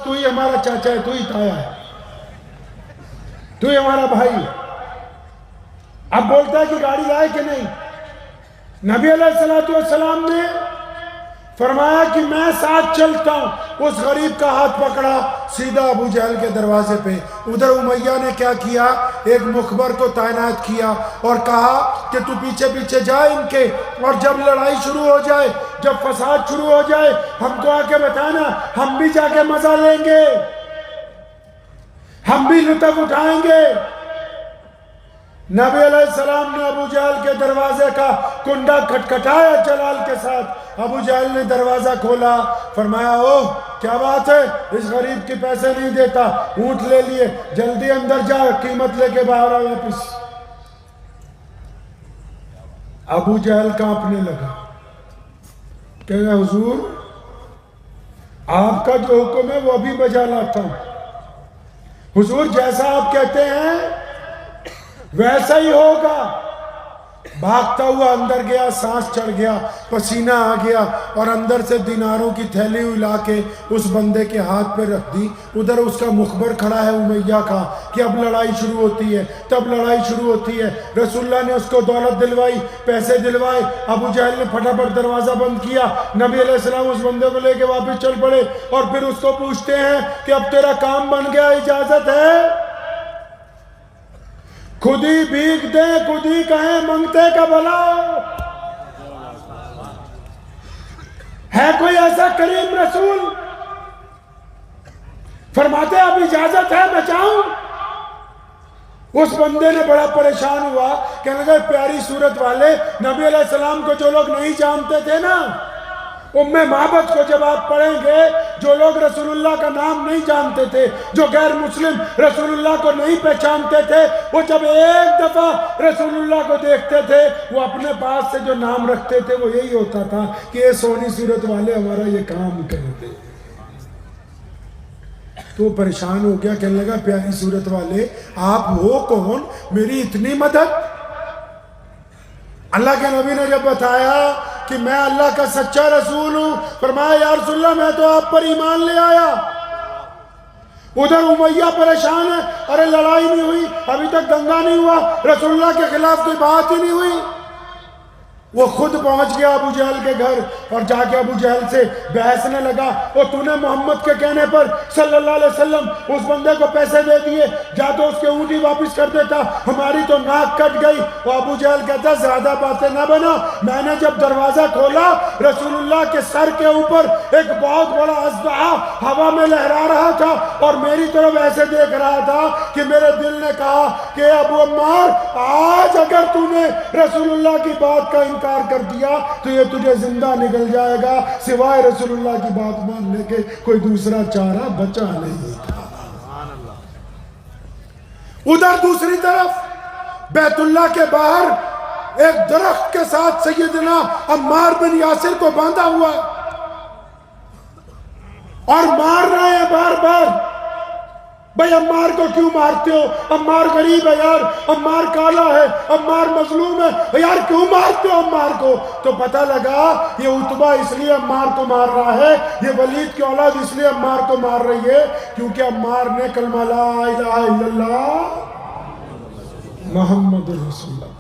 تو ہی ہمارا چاچا ہے، تو ہی تایا ہے، تو ہی ہمارا بھائی ہے۔ اب بولتا ہے کہ گاڑی لائے کہ نہیں؟ نبی علیہ السلام نے فرمایا کہ میں ساتھ چلتا ہوں۔ اس غریب کا ہاتھ پکڑا، سیدھا ابو جہل کے دروازے پہ۔ ادھر امیہ نے کیا کیا، ایک مخبر کو تعینات کیا اور کہا کہ تو پیچھے پیچھے جائے ان کے، اور جب لڑائی شروع ہو جائے، جب فساد شروع ہو جائے، ہم کو آ کے بتانا، ہم بھی جا کے مزہ لیں گے، ہم بھی لطف اٹھائیں گے۔ نبی علیہ السلام نے ابو جہل کے دروازے کا کنڈا کھٹکھٹایا جلال کے ساتھ۔ ابو جہل نے دروازہ کھولا، فرمایا اوہ کیا بات ہے، اس غریب کے پیسے نہیں دیتا، اونٹ لے لیے، جلدی اندر جا، قیمت لے کے باہر آ واپس۔ ابو جہل کانپنے لگا، کہنے لگا حضور آپ کا جو حکم ہے وہ ابھی بجا لاتا ہوں، حضور جیسا آپ کہتے ہیں ویسا ہی ہوگا۔ بھاگتا ہوا اندر گیا، سانس چڑھ گیا، پسینہ آ گیا، اور اندر سے دیناروں کی تھیلی لا کے اس بندے کے ہاتھ پہ رکھ دی۔ ادھر اس کا مخبر کھڑا ہے امیہ کا کہ اب لڑائی شروع ہوتی ہے، تب لڑائی شروع ہوتی ہے۔ رسول اللہ نے اس کو دولت دلوائی، پیسے دلوائے۔ ابو جہل نے پھٹافٹ دروازہ بند کیا۔ نبی علیہ السلام اس بندے کو لے کے واپس چل پڑے، اور پھر اس کو پوچھتے ہیں کہ اب تیرا کام بن گیا، اجازت ہے؟ خود ہی بھیک دیں، خود ہی کہیں، منگتے کا بھلا ہے کوئی ایسا کریم رسول؟ فرماتے اب اجازت ہے، میں جاؤں؟ اس بندے نے بڑا پریشان ہوا، کہنے لگا پیاری صورت والے، نبی علیہ السلام کو جو لوگ نہیں جانتے تھے نا، ام معبد کو جب آپ پڑھیں گے، جو لوگ رسول اللہ کا نام نہیں جانتے تھے، جو غیر مسلم رسول اللہ کو نہیں پہچانتے تھے، وہ جب ایک دفعہ رسول اللہ کو دیکھتے تھے، وہ اپنے پاس سے جو نام رکھتے تھے وہ یہی ہوتا تھا کہ یہ سونی صورت والے ہمارا یہ کام کرتے۔ تو پریشان ہو گیا، کہنے لگا پیاری صورت والے آپ ہو کون، میری اتنی مدد؟ اللہ کے نبی نے جب بتایا کہ میں اللہ کا سچا رسول ہوں، فرمایا یا رسول اللہ میں تو آپ پر ایمان لے آیا۔ ادھر امیہ پریشان ہے، ارے لڑائی نہیں ہوئی، ابھی تک دنگا نہیں ہوا، رسول اللہ کے خلاف کوئی بات ہی نہیں ہوئی۔ وہ خود پہنچ گیا ابو جہل کے گھر، اور جا کے ابو جہل سے بحثنے لگا، اور تو نے محمد کے کہنے پر صلی اللہ علیہ وسلم اس بندے کو پیسے دے دیے، جا تو اس کے اونٹی واپس کر دیتا، ہماری تو ناک کٹ گئی۔ وہ ابو جہل کہتا زیادہ باتیں نہ بنا، میں نے جب دروازہ کھولا رسول اللہ کے سر کے اوپر ایک بہت بڑا اژدہا ہوا میں لہرا رہا تھا، اور میری طرف ایسے دیکھ رہا تھا کہ میرے دل نے کہا کہ ابو عمار آج اگر تو نے رسول اللہ کی بات کا انکار کر دیا تو یہ تجھے زندہ نکل جائے گا، سوائے رسول اللہ کی بات ماننے کے کوئی دوسرا چارہ بچا نہیں تھا۔ ادھر دوسری طرف بیت اللہ کے باہر ایک درخت کے ساتھ سیدنا عمار بن یاسر کو باندھا ہوا اور مار رہے ہیں بار بار۔ بھئی عمار کو کیوں مارتے ہو؟ عمار غریب ہے یار، عمار کالا ہے، عمار مظلوم ہے، یار کیوں مارتے ہو عمار کو؟ تو پتہ لگا یہ عتبہ اس لیے عمار کو مار رہا ہے، یہ ولید کی اولاد اس لیے عمار کو مار رہی ہے کیونکہ عمار نے کلمہ لا الہ الا اللہ محمد رسول اللہ۔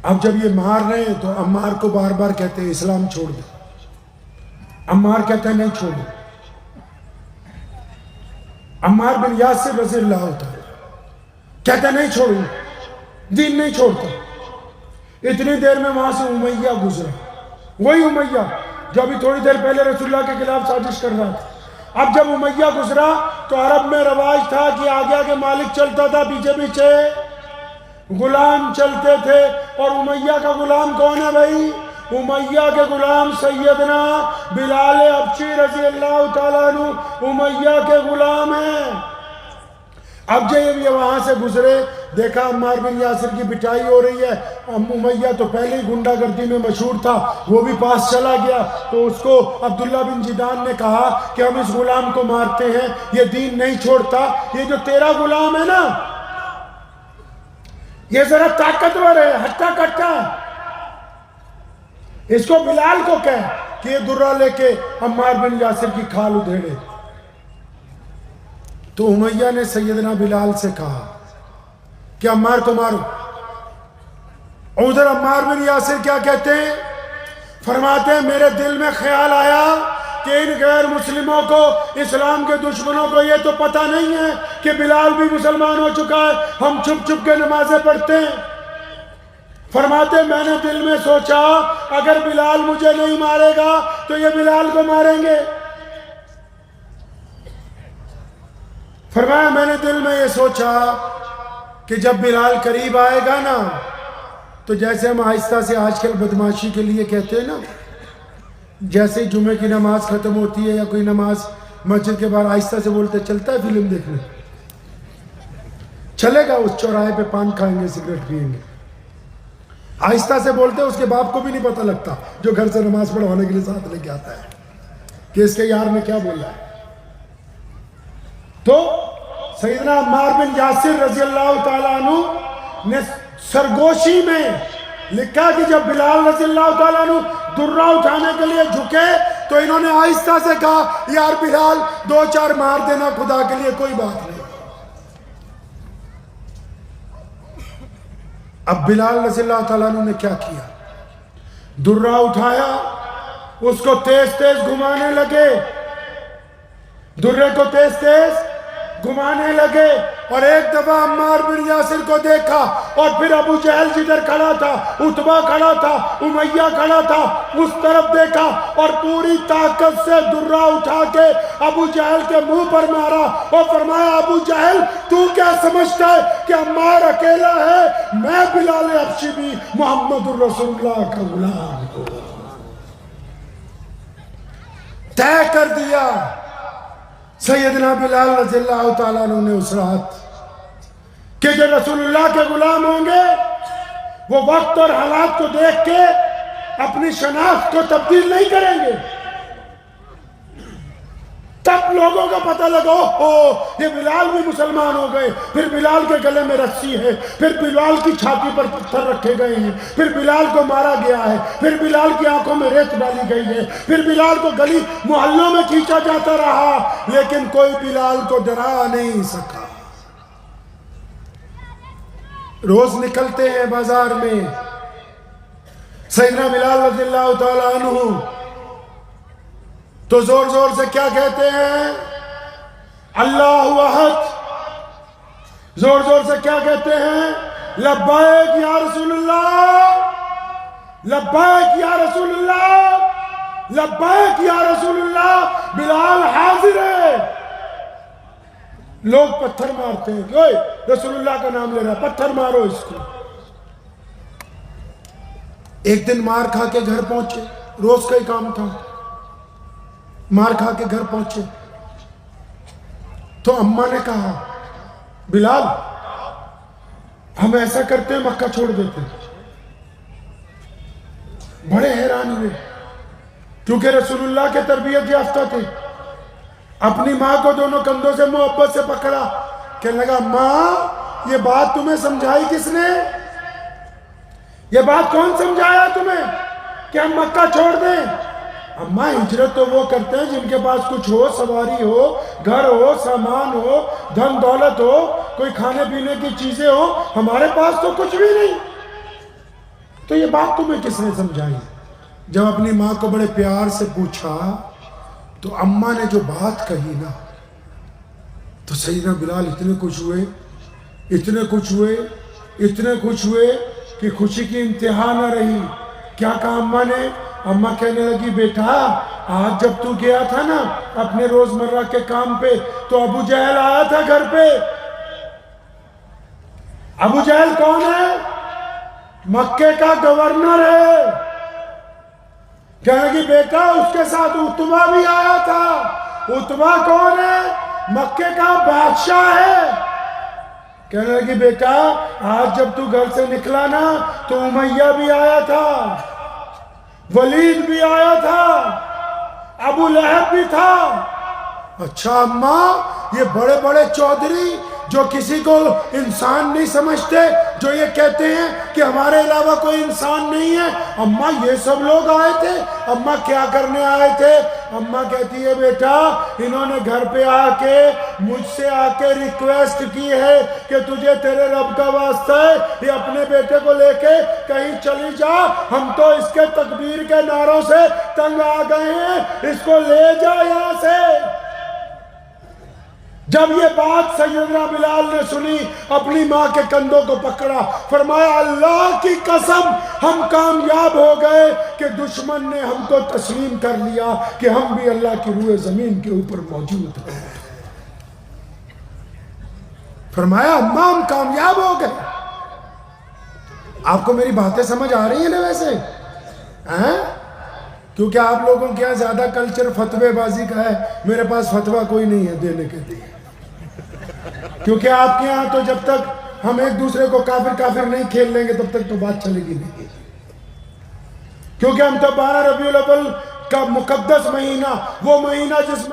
اب جب یہ مار رہے ہیں تو عمار کو بار بار کہتے ہیں اسلام چھوڑ دے، عمار کہتا ہے نہیں چھوڑو۔ عمار بن یاسر رضی اللہ تعالی کہتا نہیں چھوڑوں، دین نہیں چھوڑتا۔ اتنی دیر میں وہاں سے امیہ گزرا، وہی امیہ جو ابھی تھوڑی دیر پہلے رسول اللہ کے خلاف سازش کر رہا تھا۔ اب جب امیہ گزرا تو عرب میں رواج تھا کہ آگے آگے مالک چلتا تھا، پیچھے پیچھے غلام چلتے تھے۔ اور امیہ کا غلام کون ہے بھائی؟ امیہ کے غلام سیدنا بلال حبشی رضی اللہ تعالیٰ عنہ امیہ کے غلام ہیں۔ اب جب یہ وہاں سے گزرے، دیکھا عمار بن یاسر کی پٹائی ہو رہی ہے، امیہ تو پہلے ہی گنڈا گردی میں مشہور تھا، وہ بھی پاس چلا گیا۔ تو اس کو عبداللہ بن جدان نے کہا کہ ہم اس غلام کو مارتے ہیں، یہ دین نہیں چھوڑتا، یہ جو تیرا غلام ہے نا یہ ذرا طاقتور ہے، ہٹا کٹا ہے، اس کو بلال کو کہہ کہ یہ درہ لے کے عمار بن یاسر کی کھال ادھیڑے. تو امیہ نے سیدنا بلال سے کہا کہ عمار کو مارو. ادھر عمار بن یاسر کیا کہتے ہیں؟ فرماتے ہیں میرے دل میں خیال آیا کہ ان غیر مسلموں کو، اسلام کے دشمنوں کو یہ تو پتہ نہیں ہے کہ بلال بھی مسلمان ہو چکا ہے، ہم چھپ چھپ کے نمازیں پڑھتے ہیں. فرماتے ہیں میں نے دل میں سوچا اگر بلال مجھے نہیں مارے گا تو یہ بلال کو ماریں گے. فرمایا میں نے دل میں یہ سوچا کہ جب بلال قریب آئے گا نا تو جیسے ہم آہستہ سے آج کل بدماشی کے لیے کہتے ہیں نا، جیسے جمعے کی نماز ختم ہوتی ہے یا کوئی نماز مسجد کے باہر آہستہ سے بولتے چلتا ہے فلم دیکھنے، چلے گا اس چوراہے پہ پان کھائیں گے سگریٹ پئیں گے، آہستہ سے بولتے اس کے باپ کو بھی نہیں پتہ لگتا جو گھر سے نماز پڑھوانے کے لیے ساتھ لے کے آتا ہے کہ اس کے یار نے کیا بولا ہے. تو سیدنا عمار بن یاسر رضی اللہ تعالیٰ عنہ نے سرگوشی میں لکھا کہ جب بلال رضی اللہ تعالیٰ عنہ درہ اٹھانے کے لیے جھکے تو انہوں نے آہستہ سے کہا یار بلال 2-4 مار دینا خدا کے لیے، کوئی بات نہیں. اب بلال رضی اللہ تعالیٰ عنہ نے کیا کیا؟ درہ اٹھایا، اس کو تیز تیز گھمانے لگے، درے کو تیز تیز گھمانے لگے. اور ایک دفعہ عمار بن یاسر کو دیکھا اور پھر ابو جہل جدھر کھڑا تھا، عتبہ کھڑا تھا، امیہ کھڑا تھا، اس طرف دیکھا اور پوری طاقت سے درہ اٹھا کے ابو جہل کے منہ پر مارا اور فرمایا ابو جہل تو کیا سمجھتا ہے کہ عمار اکیلا ہے؟ میں بلال حبشی بھی محمد الرسول اللہ کا غلام ہوں. طے کر دیا. سیدنا بلال رضی اللہ تعالیٰ عنہ نے اس رات کہ جو رسول اللہ کے غلام ہوں گے وہ وقت اور حالات کو دیکھ کے اپنی شناخت کو تبدیل نہیں کریں گے. تب لوگوں کا پتہ لگا یہ بلال بھی مسلمان ہو گئے، پھر بلال کے گلے میں رسی ہے، پھر بلال کی چھاتی پر پتھر رکھے گئے ہیں، پھر بلال کو مارا گیا ہے، پھر بلال کی آنکھوں میں ریت ڈالی گئی ہے، پھر بلال کو گلی محلوں میں کھینچا جاتا رہا لیکن کوئی بلال کو ڈرا نہیں سکا. روز نکلتے ہیں بازار میں، سیدنا بلال رضی اللہ تعالیٰ عنہ تو زور زور سے کیا کہتے ہیں؟ اللہ احد. زور زور سے کیا کہتے ہیں؟ لبیک یا رسول اللہ، لبیک یا رسول اللہ، لبیک یا رسول اللہ. بلال حاضر ہے. لوگ پتھر مارتے ہیں، اوئے رسول اللہ کا نام لے رہا ہے، پتھر مارو اس کو. ایک دن مار کھا کے گھر پہنچے، روز کا ہی کام تھا، مار کھا کے گھر پہنچے تو اماں نے کہا بلال ہم ایسا کرتے ہیں مکہ چھوڑ دیتے ہیں. بڑے حیران ہوئے کیونکہ رسول اللہ کے تربیت یافتہ تھے. اپنی ماں کو دونوں کندھوں سے محبت سے پکڑا، کہنے لگا ماں یہ بات تمہیں سمجھائی کس نے؟ یہ بات کون سمجھایا تمہیں کہ ہم مکہ چھوڑ دیں؟ اماں ہجرت تو وہ کرتے ہیں جن کے پاس کچھ ہو، سواری ہو، گھر ہو، سامان ہو، دھن دولت ہو، کوئی کھانے پینے کی چیزیں ہو. ہمارے پاس تو کچھ بھی نہیں. تو یہ بات تمہیں کس نے سمجھائی؟ جب اپنی ماں کو بڑے پیار سے پوچھا تو اماں نے جو بات کہی نا تو سیدنا بلال اتنے خوش ہوئے، اتنے خوش ہوئے، اتنے خوش ہوئے کہ خوشی کی انتہا نہ رہی. کیا کہا اماں نے؟ اماں کہنے لگی بیٹا آج جب تو گیا تھا نا اپنے روزمرہ کے کام پہ تو ابو جہل آیا تھا گھر پہ. ابو جہل کون ہے؟ مکے کا گورنر ہے. کہنے لگی بیٹا اس کے ساتھ عتبہ بھی آیا تھا. عتبہ کون ہے؟ مکے کا بادشاہ ہے. کہنے لگی بیٹا آج جب تو گھر سے نکلا نا تو امیہ بھی آیا تھا، ولید بھی آیا تھا، ابو لہب بھی تھا. اچھا اماں یہ بڑے بڑے چودھری جو کسی کو انسان نہیں سمجھتے، جو یہ کہتے ہیں کہ ہمارے علاوہ کوئی انسان نہیں ہے۔ اماں یہ سب لوگ آئے تھے، اماں کیا کرنے آئے تھے؟ اماں کہتی ہے بیٹا انہوں نے گھر پہ آ کے مجھ سے آ کے ریکویسٹ کی ہے کہ تجھے تیرے رب کا واسطہ ہے یہ اپنے بیٹے کو لے کے کہیں چلی جا، ہم تو اس کے تکبیر کے نعروں سے تنگ آ گئے ہیں، اس کو لے جا یہاں سے۔ جب یہ بات سیدنا بلال نے سنی، اپنی ماں کے کندھوں کو پکڑا، فرمایا اللہ کی قسم ہم کامیاب ہو گئے کہ دشمن نے ہم کو تسلیم کر لیا کہ ہم بھی اللہ کی روئے زمین کے اوپر موجود ہیں۔ فرمایا اماں ہم کامیاب ہو گئے۔ آپ کو میری باتیں سمجھ آ رہی ہیں نا ویسے؟ کیونکہ آپ لوگوں کے یہاں زیادہ کلچر فتوے بازی کا ہے، میرے پاس فتوہ کوئی نہیں ہے دینے کے لیے، کیونکہ آپ کے یہاں تو جب تک ہم ایک دوسرے کو کافر کافر نہیں کھیل لیں گے تب تک تو بات چلے گی نہیں، کیونکہ ہم تو 12 ربیع الاول کا مقدس مہینہ، وہ مہینہ جس میں